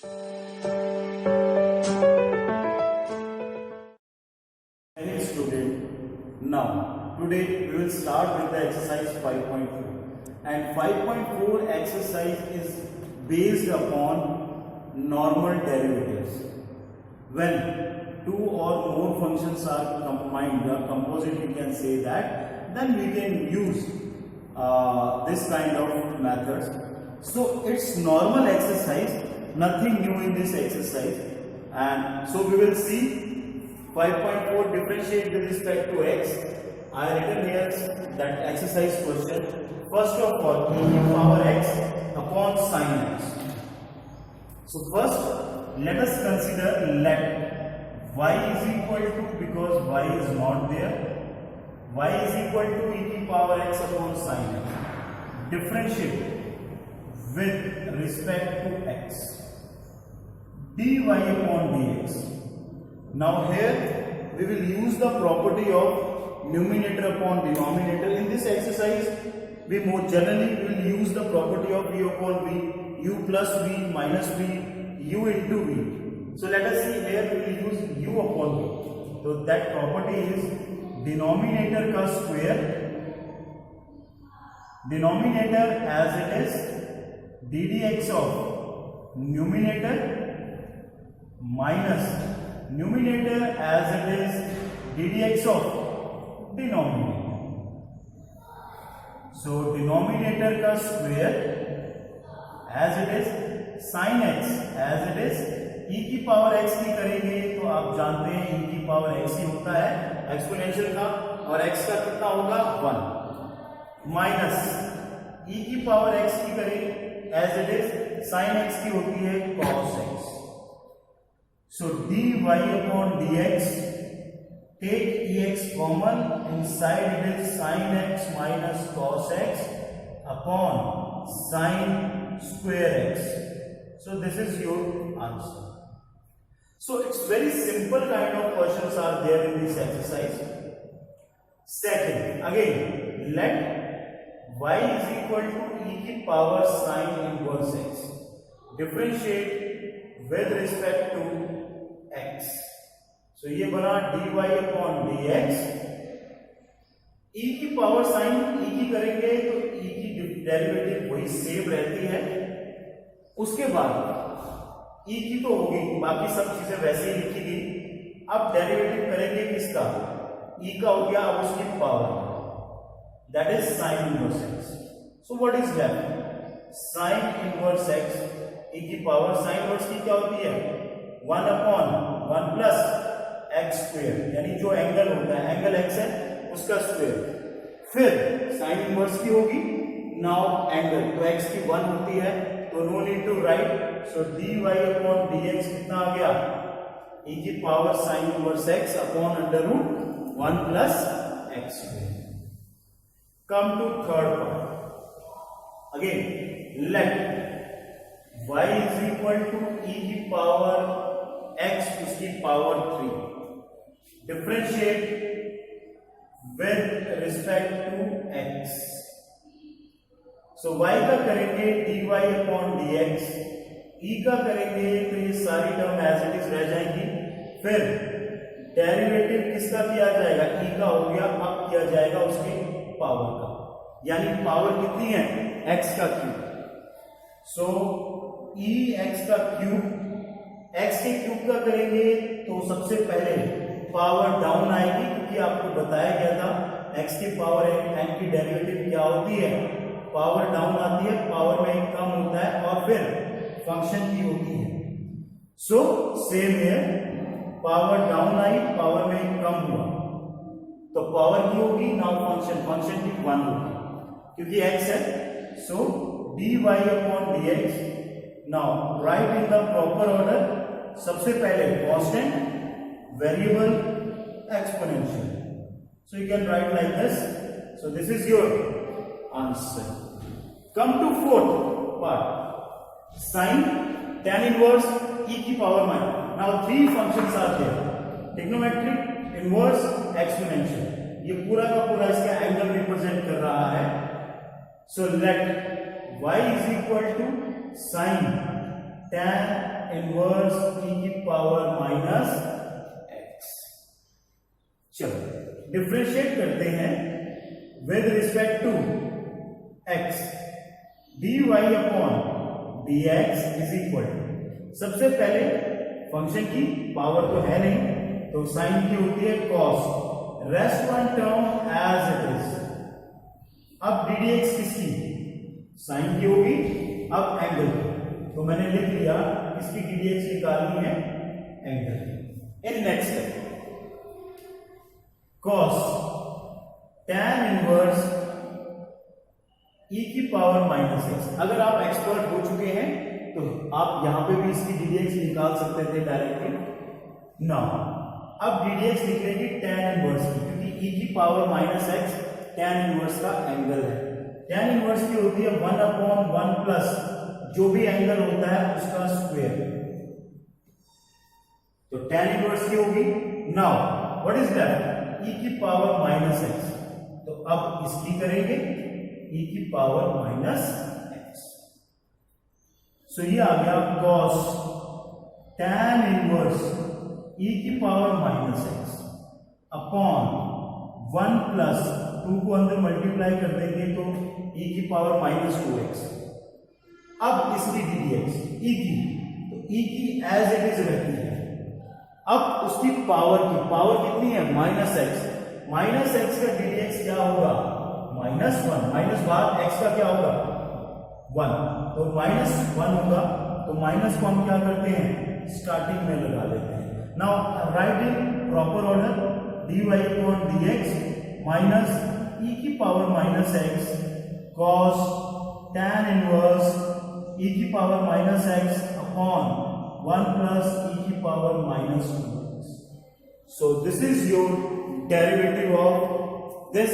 Any student, now today we will start with the exercise 5.4, and 5.4 exercise is based upon normal derivatives. When two or more functions are combined or composite, you can say that, then we can use this kind of methods. So it's normal exercise, nothing new in this exercise, and so we will see 5.4 differentiate with respect to x. I written here that exercise question. First of all, e to power x upon sin x. So first, let us consider let y is equal to, because y is not there, y is equal to e to power x upon sin x. Differentiate with respect to x. dy upon dx. Now here we will use the property of numerator upon denominator. In this exercise we more generally will use the property of v upon v, u plus v minus v, u into v. So let us see, here we will use u upon v. So that property is denominator ka square, denominator as it is ddx of numerator minus numerator as it is ddx of denominator. So denominator का square as it is sin x as it is e की power x की करेंगे तो आप जानते हैं e की power x ही होता है एक्सपोनेंशियल का, और x का कितना होगा 1, माइनस e की पावर x की करेंगे as it is sin x की होती है cos x. So dy upon dx, take ex common, inside it is sin x minus cos x upon sin square x. So this is your answer. So it's very simple kind of questions are there in this exercise. Second, again, let y is equal to e की power sin inverse x. Differentiate with respect to x. So ये बना dy upon dx. e की power sign e की करेंगे तो e की derivative वही same रहती है. उसके बाद e की तो होगी, बाकी सब चीजें वैसे ही लिखी गई. अब डेरिवेटिव करेंगे किसका, e का हो गया, अब उसकी power, that is sine inverse x. So what is left, sign inverse x e की पावर साइन इनवर्स की क्या होती है 1 अपॉन 1 प्लस एक्स स्क्वेयर, यानी जो एंगल होता है, एंगल एक्स है उसका स्क्वेयर, फिर साइन इनवर्स की होगी. नाउ एंगल तो एक्स की 1 होती है तो no need to write. So dy upon dx कितना आ गया, e की power sine inverse x upon under root 1 plus x square. Come to third part. Again let y is equal to e की power x उसकी power 3. Differentiate with respect to x. So y का करेंगे dy upon dx, e का करेंगे तो ये सारी term as it is रह जाएंगी. फिर डेरिवेटिव किसका किया जाएगा, e का हो गया, अब किया जाएगा उसकी पावर का, यानी पावर कितनी है x का क्यूब. सो e x का क्यूब, x के क्यूब का करेंगे तो सबसे पहले पावर डाउन आएगी, क्योंकि आपको बताया गया था x की पावर n की डेरिवेटिव क्या होती है, पावर डाउन आती है, पावर में कम होता है और फिर फंक्शन की होती है. So same here, power down I, power में कम हुआ तो पावर की होगी, नाउ फंक्शन की 1 होगी क्योंकि x है. So dy upon dx. Now write in the proper order. सबसे पहले constant, variable, exponential. So you can write like this. So this is your answer. Come to fourth part. Sine tan inverse e की power minus. Now 3 functions are there, trigonometric, inverse, exponential. ये पूरा का पूरा इसका angle represent कर रहा है. So let y is equal to sine tan inverse e की पावर माइनस x। चलो डिफरेंशिएट करते हैं with respect to x। dy upon dx is equal, सबसे पहले फंक्शन की पावर तो है नहीं तो साइन की होती है cos, rest one term as it is. अब ddx किसकी, साइन की होगी, अब एंगल की, तो मैंने लिख लिया इसकी ddx निकालनी है एंगल की। In next step cos tan inverse e की पावर माइनस x। अगर आप एक्सपर्ट हो चुके हैं तो आप यहां पे भी इसकी ddx निकाल सकते थे डायरेक्टली। ना, अब ddx निकलेगी tan इनवर्स की, क्योंकि e की power minus x tan inverse का एंगल है। tan इनवर्स की होती है 1/1 प्लस जो भी एंगल होता है उसका स्क्वायर, तो tan इनवर्स की होगी। Now what is that, e की पावर माइनस x, तो अब इसकी करेंगे e की पावर माइनस x। सो ये आ गया cos tan इनवर्स e की power minus x upon 1 plus 2 को अंदर मल्टीप्लाई कर देंगे तो e की पावर माइनस 2x। अब इसकी ddx e की, तो e की एज इट इज रहती है। अब उसकी पावर की, पावर कितनी है माइनस x, माइनस x का ddx क्या होगा -1, माइनस बाद x का क्या होगा 1, तो -1 होगा। तो माइनस को हम क्या करते हैं स्टार्टिंग में लगा देते हैं। Now write in proper order, dy upon dx minus e की power minus x cos tan inverse e की power minus x upon 1 plus e की power minus 2x। So this is your derivative of this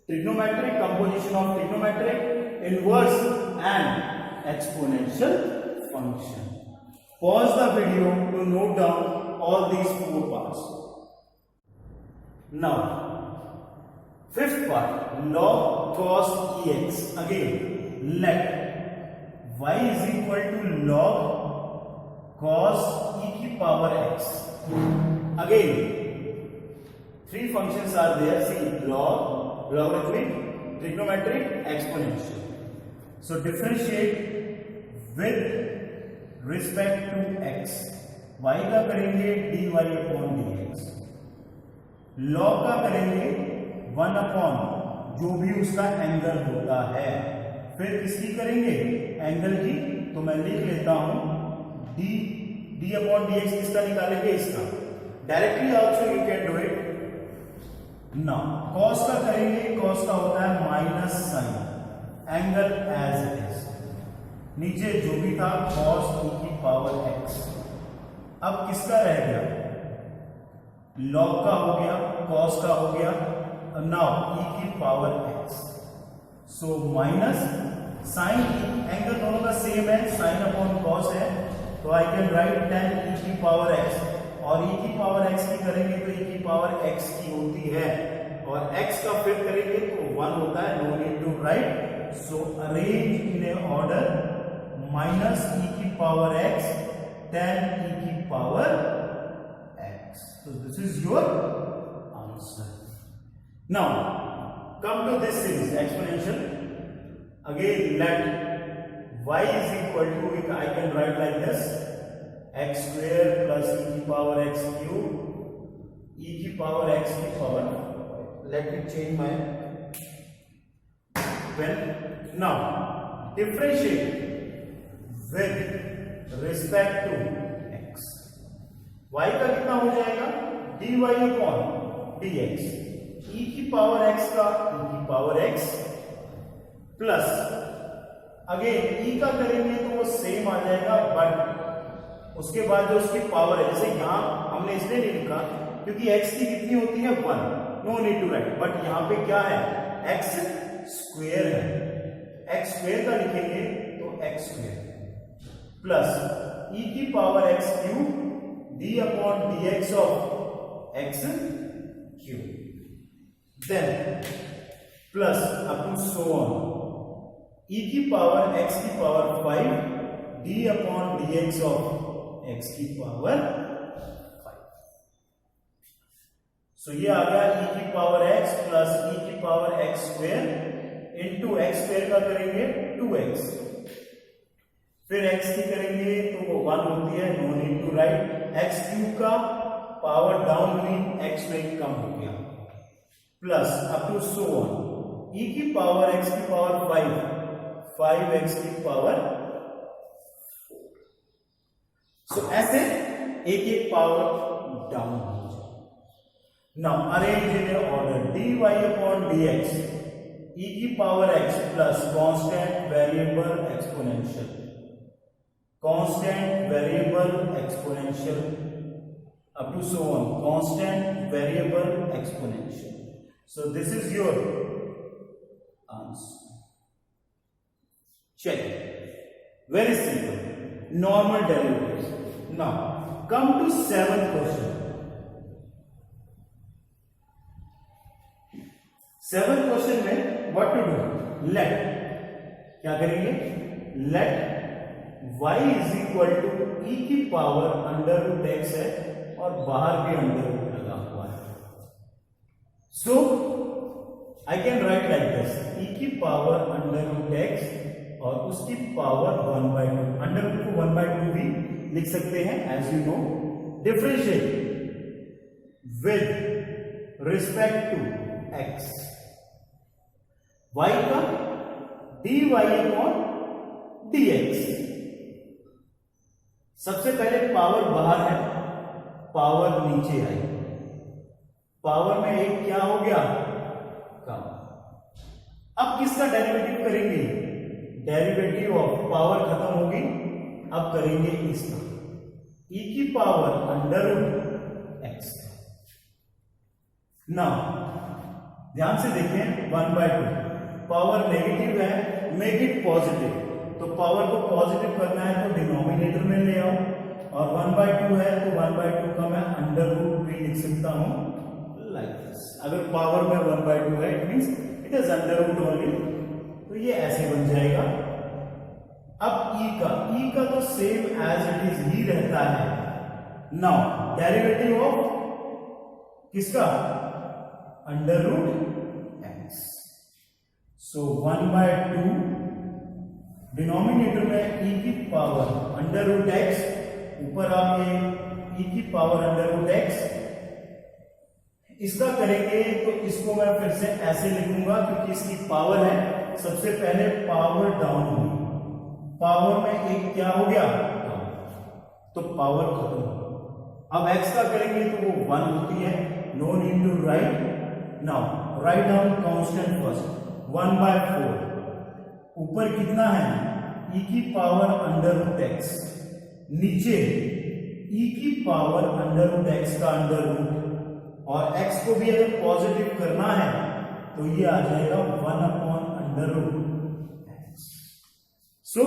trigonometric composition of trigonometric, inverse and exponential function. Pause the video to note down all these 4 parts. Now, fifth part, log cos ex. Again, let y is equal to log cos e की power x. Again, 3 functions are there. See, log, logarithmic, trigonometric, exponential. So differentiate with respect to x. y का करेंगे dy upon dx, log का करेंगे 1 upon जो भी उसका angle होता है। फिर किसकी करेंगे एंगल की, तो मैं लिख लेता हूं d अपॉन dx किसका निकालेंगे इसका। Directly also you can do it. ना, cos का करेंगे, cos का होता है minus sine, angle as it is, नीचे जो भी था cos e की पावर x। अब किसका रह गया, log का हो गया, cos का हो गया, नाउ e की power x। So minus sine, angle दोनों का सेम है, साइन अपॉन cos है, तो I can write tan e की पावर x, और e की पावर x की करेंगे तो e की पावर x की होती है, और x का फिर करेंगे तो 1 होता है, no need to write. So arrange in a order minus e की पावर x tan e की power x। So this is your answer. Now come to this series exponential. Again let y is equal to, I can write like this, x square plus e की power x cube e की power x की power. Let me change my pen. Now differentiate with respect to x. y का कितना हो जाएगा dy upon dx, e की power x का e की power x plus again e का करेंगे तो वो सेम आ जाएगा, बट उसके बाद जो उसकी पावर है, जैसे यहां हमने इसलिए नहीं लिखा क्योंकि x की कितनी होती है 1, no need to write, but यहां पे क्या है x स्क्वायर है, x स्क्वायर का लिखेंगे तो x स्क्वायर प्लस e की power x cube d upon dx of x cube, then plus up to so on e की पावर x की power 5 d upon dx of x की power 5. So ये आ गया e की power x plus e की power x square into x square का करेंगे 2x, फिर x की करेंगे तो वो 1 होती है, no need to write. x cube का पावर डाउन हुई, x में कम हो गया, plus up to so on e की पावर x की पावर 5x की पावर 4. सो ऐसे एक एक पावर डाउन हो जाए. Now arrange in order dy upon dx e की power x plus constant variable exponential, constant variable exponential up to so on, constant variable exponential. So this is your answer. Check. Very simple. Normal derivatives. Now come to 7th question. 7th question में what to do? Let, क्या करेंगे? Let y is equal to e की power under root x है और बाहर भी under root लगा हुआ है. So I can write like this, e की पावर अंडर रूट x और उसकी पावर 1/2. अंडर रूट को 1/2 भी लिख सकते हैं as you know. Differentiate with respect to x, y का dy अपॉन dx. सबसे पहले पावर बाहर है, पावर नीचे आई, पावर में एक क्या हो गया, कम. अब किसका डेरिवेटिव करेंगे? डेरिवेटिव ऑफ पावर खत्म होगी, अब करेंगे इसका e की power under root x. Now ध्यान से देखें 1/2 पावर नेगेटिव है, मेक इट पॉजिटिव. तो पावर को पॉजिटिव करना है तो डिनोमिनेटर में ले आओ, और 1/2 है तो 1/2 का मैं अंडर रूट भी लिख सकता हूं लाइक दिस. अगर पावर में 1/2 है it means it is under root only, तो ये ऐसे बन जाएगा. अब e का तो सेम एज इट इज ही रहता है. नाउ डेरिवेटिव ऑफ किसका? Under root x. So 1/2 denominator में e की पावर अंडर रूट x, ऊपर आप ये e की पावर अंडर रूट x, इसका करेंगे तो इसको मैं फिर से ऐसे लिखूंगा क्योंकि इसकी पावर है. सबसे पहले पावर डाउन हुई, पावर में एक क्या हो गया, तो पावर खत्म हो. अब x का करेंगे तो वो 1 होती है, no need to write. Now write down constant first, 1/4. ऊपर कितना है, e की पावर अंडर रूट x, नीचे e की पावर अंडर रूट x का अंडर रूट, और x को भी अगर पॉजिटिव करना है तो ये आ जाएगा 1 upon under root x. So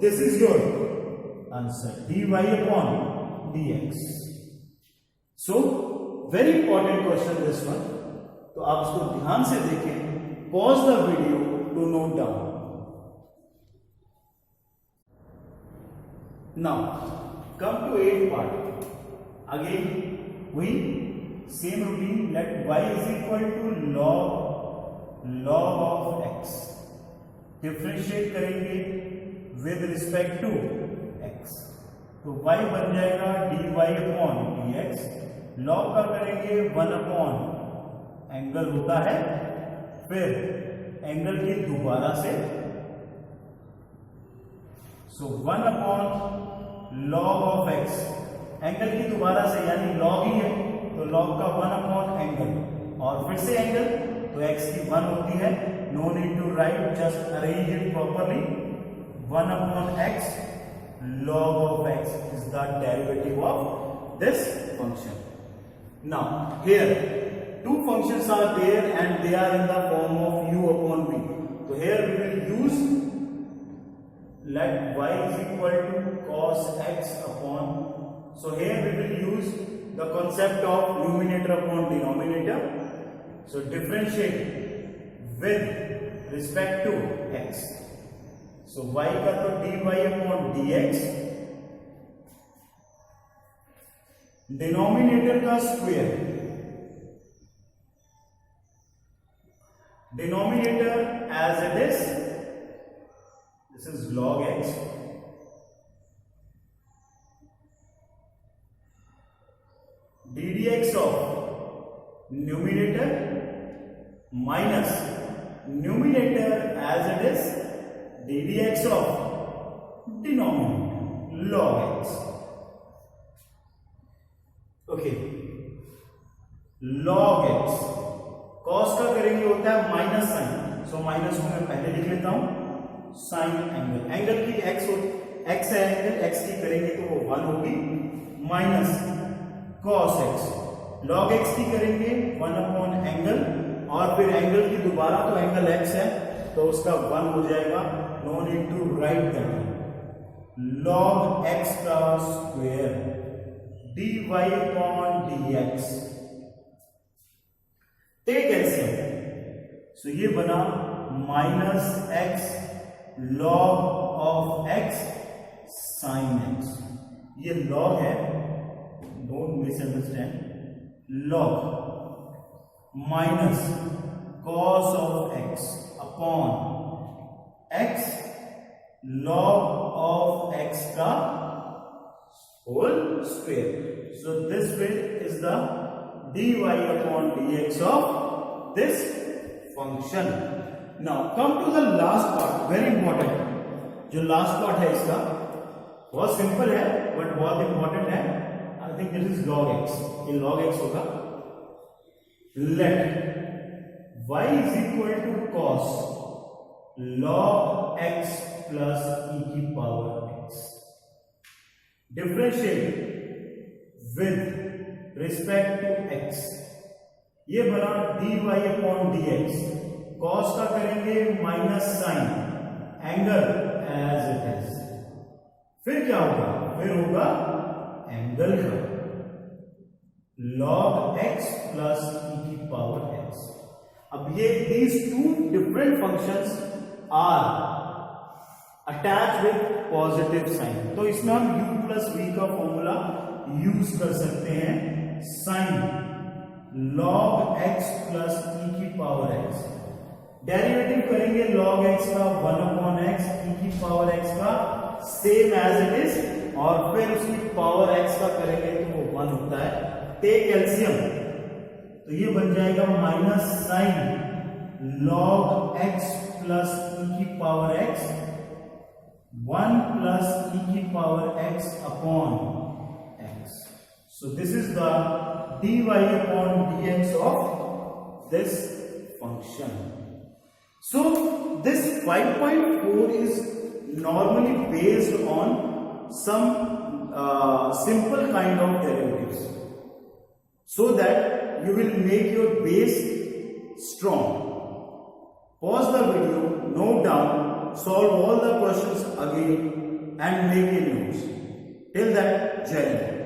this is your answer, dy upon dx. So very important question this one. तो आप इसको ध्यान से देखें, pause the video to note down. Now come to 8th part. Again we same routine. Let y is equal to log of x. Differentiate करेंगे with respect to x. तो y बन जाएगा dy अपॉन dx. log का करेंगे 1 upon angle होता है, फिर angle की दोबारा से, सो 1 upon log of x, angle की दोबारा से यानी लॉग ही है तो लॉग का 1 अपॉन एंगल, और फिर से एंगल तो x की 1 होती है, no need to write, just arrange it properly. 1 upon x log of x is the derivative of this function. Now here two functions are there and they are in the form of u upon v. So here we will use let y is equal to cos x upon, so here we will use the concept of numerator upon denominator. So differentiate with respect to x. So y का तो dy upon dx, denominator का square, denominator as it is, this is log x, ddx of numerator minus numerator as it is ddx of denominator log x. Okay, log x cos का करेंगे होता है minus sign, so minus को मैं पहले लिख लेता हूं, साइन एंगल, एंगल की x है, एंगल x की करेंगे तो वो 1 होगी, minus cos x, log x की करेंगे 1 अपॉन एंगल, और फिर एंगल की दोबारा तो एंगल x है तो उसका 1 हो जाएगा, no need to write that, log x का square dy upon dx, take LCM, so ये बना minus x log of x sine x, ये log है, don't misunderstand, log minus cos of x upon x log of x का whole square, so this bit is the dy upon dx of this function. Now come to the last part, very important, जो last part है इसका बहुत simple है but बहुत important है, I think this is log x, ये log x होगा, let y is equal to cos log x plus e की power x, differentiate with respect to x, ये बना dy अपॉन dx, cos का करेंगे minus sine, angle as it is, फिर क्या होगा, फिर होगा एंगल का log x प्लस e की पावर x. अब ये these two different functions are attached with positive sign, तो इसमें हम u प्लस v का फॉर्मूला यूज कर सकते हैं, sine log x plus e की पावर x, डेरिवेटिव करेंगे log x का 1 अपॉन x, e की पावर x का सेम एज इट इज, और फिर उसकी पावर x का करेंगे तो वो 1 होता है, टेक एलसीएम, तो ये बन जाएगा minus sine log x plus e की पावर x, 1 प्लस e की power x upon x, so this is the dy upon dx of this function. So this 5.4 is normally based on some simple kind of derivatives, so that you will make your base strong. Pause the video, note down, solve all the questions again and make a notes. Till that, Jai Hind.